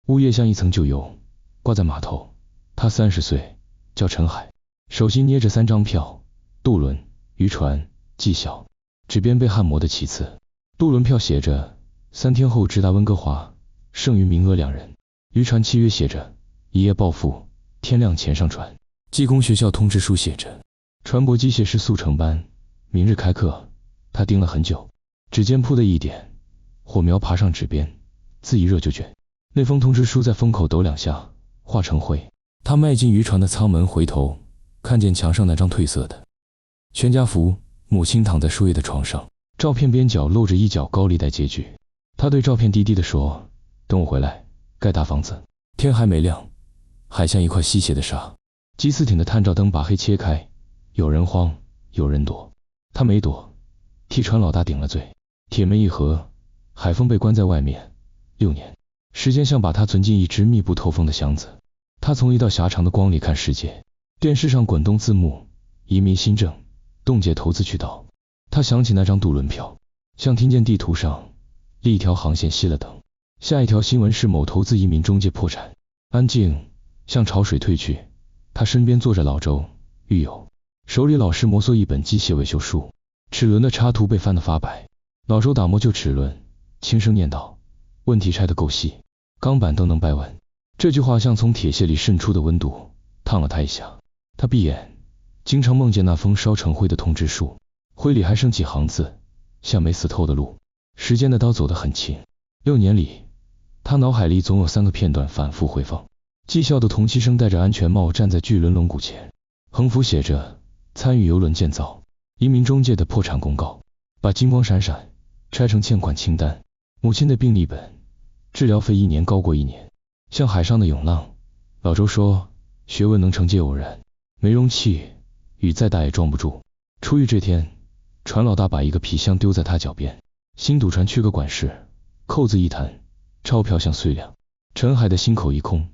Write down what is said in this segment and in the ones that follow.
物业像一层旧油，挂在码头。他30岁，叫陈海，手心捏着3张票，渡轮、渔船、技校，纸边被焊磨的旗次。渡轮票写着3天后直达温哥华，剩余名额2人。渔船契约写着一夜暴富，天亮前上船。技工学校通知书写着船舶机械师速成班，明日开课。他盯了很久，指尖扑的一点，火苗爬上纸边，字一热就卷。那封通知书在风口抖2下，化成灰。他迈进渔船的舱门，回头看见墙上那张褪色的全家福，母亲躺在输液的床上，照片边角露着一角高利贷结局。他对照片低低地说：“等我回来，盖大房子。”天还没亮，海像一块吸血的沙。基斯艇的探照灯把黑切开，有人慌，有人躲。他没躲，替船老大顶了罪。铁门一合，海风被关在外面6年，时间像把他存进一只密不透风的箱子。他从一道狭长的光里看世界，电视上滚动字幕：移民新政，冻结投资渠道。他想起那张渡轮票，像听见地图上另一条航线熄了灯。下一条新闻是某投资移民中介破产。安静，像潮水退去。他身边坐着老周、狱友，手里老是摩挲一本机械维修书，齿轮的插图被翻得发白。老周打磨旧齿轮，轻声念道：“问题拆得够细，钢板都能掰弯。”这句话像从铁屑里渗出的温度，烫了他一下。他闭眼，经常梦见那封烧成灰的通知书，灰里还剩几行字，像没死透的鹿。时间的刀走得很轻。6年里，他脑海里总有3个片段反复回放。技校的同期生戴着安全帽站在巨轮龙骨前，横幅写着参与邮轮建造。移民中介的破产公告，把金光闪闪拆成欠款清单。母亲的病历本，治疗费1年高过1年。像海上的涌浪，老周说，学问能承接偶然，没容器，雨再大也装不住。出狱这天，船老大把一个皮箱丢在他脚边。新赌船缺个管事，扣子一弹，钞票像碎两。陈海的心口一空，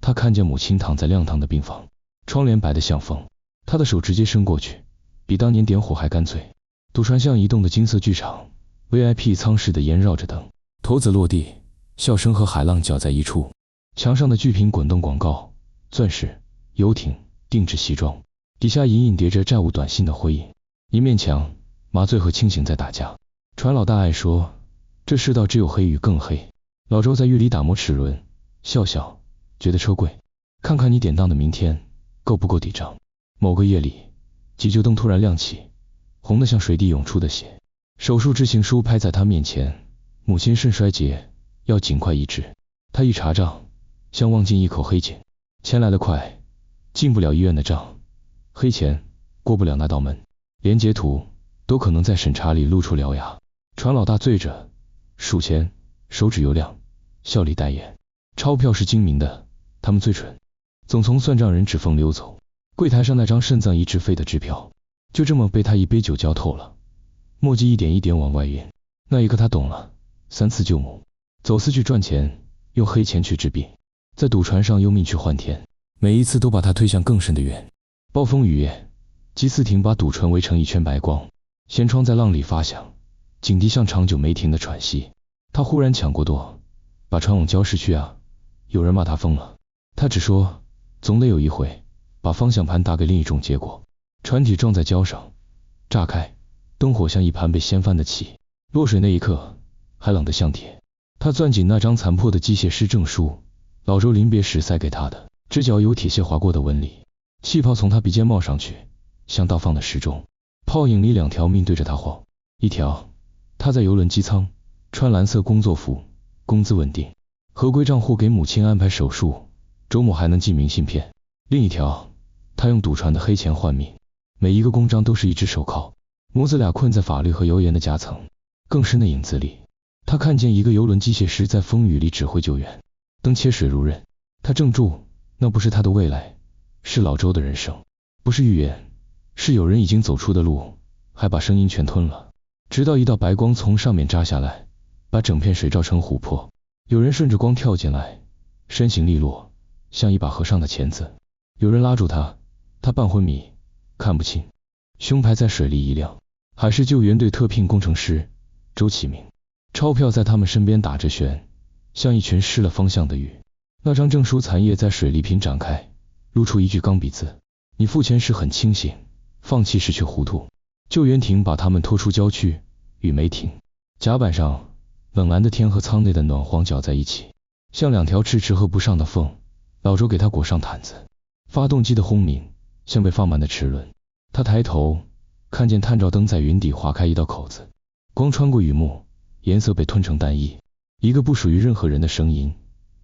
他看见母亲躺在亮堂的病房，窗帘白得像风，他的手直接伸过去，比当年点火还干脆。赌船像移动的金色剧场， VIP 舱似的沿绕着灯，骰子落地，笑声和海浪搅在一处。墙上的巨屏滚动广告，钻石、游艇、定制西装，底下隐隐叠着债务短信的灰影。一面墙，麻醉和清醒在打架。船老大爱说，这世道只有黑与更黑。老周在狱里打磨齿轮，笑笑，觉得车贵，看看你典当的明天够不够抵账。某个夜里，急救灯突然亮起，红得像水滴涌出的血。手术执行书拍在他面前，母亲肾衰竭，要尽快医治。他一查账，像望进一口黑井，钱来得快，进不了医院的账，黑钱过不了那道门，连截图都可能在审查里露出獠牙。船老大醉着数钱，手指油亮，笑里带眼。钞票是精明的，他们最蠢，总从算账人指缝溜走。柜台上那张肾脏移植费的支票，就这么被他一杯酒浇透了，墨迹一点一点往外晕。那一刻他懂了，3次救母，走私去赚钱，用黑钱去治病，在赌船上用命去换天，每一次都把他推向更深的渊。暴风雨夜，基斯廷把赌船围成一圈白光，舷窗在浪里发响，警笛像长久没停的喘息。他忽然抢过舵，把船往礁石去啊！有人骂他疯了，他只说，总得有一回，把方向盘打给另一种结果。船体撞在礁上，炸开，灯火像一盘被掀翻的旗。落水那一刻，还冷得像铁。他攥紧那张残破的机械师证书，老周临别时塞给他的，指角有铁屑划过的纹理。气泡从他鼻尖冒上去，像倒放的时钟。泡影里2条命对着他晃，一条，他在邮轮机舱，穿蓝色工作服，工资稳定，合规账户给母亲安排手术，周末还能寄明信片。另一条，他用赌船的黑钱换命，每一个公章都是一只手铐，母子俩困在法律和谣言的夹层。更深的影子里，他看见一个邮轮机械师在风雨里指挥救援，灯切水如刃。他怔住，那不是他的未来，是老周的人生，不是预言，是有人已经走出的路，还把声音全吞了。直到一道白光从上面扎下来，把整片水照成琥珀。有人顺着光跳进来，身形利落，像一把合上的钳子。有人拉住他，他半昏迷，看不清，胸牌在水里一亮，海事救援队特聘工程师周启明。钞票在他们身边打着旋，像一群失了方向的鱼。那张证书残页在水力瓶展开，露出一句钢笔字：你付钱时很清醒，放弃时却糊涂。救援艇把他们拖出郊区，雨没停，甲板上冷蓝的天和舱内的暖黄搅在一起，像两条迟迟合不上的缝。老周给他裹上毯子，发动机的轰鸣像被放慢的齿轮。他抬头看见探照灯在云底划开一道口子，光穿过雨幕，颜色被吞成单一。一个不属于任何人的声音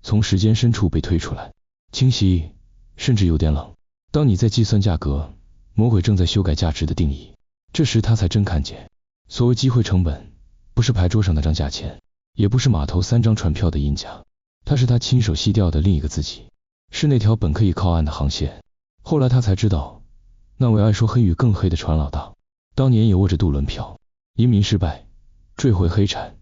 从时间深处被推出来，清晰，甚至有点冷。当你在计算价格，魔鬼正在修改价值的定义。这时他才真看见，所谓机会成本，不是牌桌上那张价钱，也不是码头3张船票的印价，它是他亲手吸掉的另一个自己，是那条本可以靠岸的航线。后来他才知道，那位爱说黑与更黑的船老大，当年也握着渡轮票，移民失败，坠回黑产，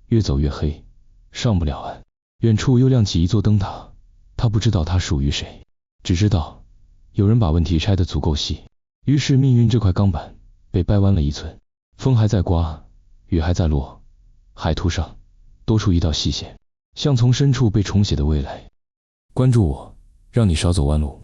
越走越黑，上不了岸。远处又亮起一座灯塔，他不知道它属于谁，只知道有人把问题拆得足够细。于是命运这块钢板被掰弯了1寸，风还在刮，雨还在落，海图上多出一道细线，像从深处被重写的未来。关注我，让你少走弯路。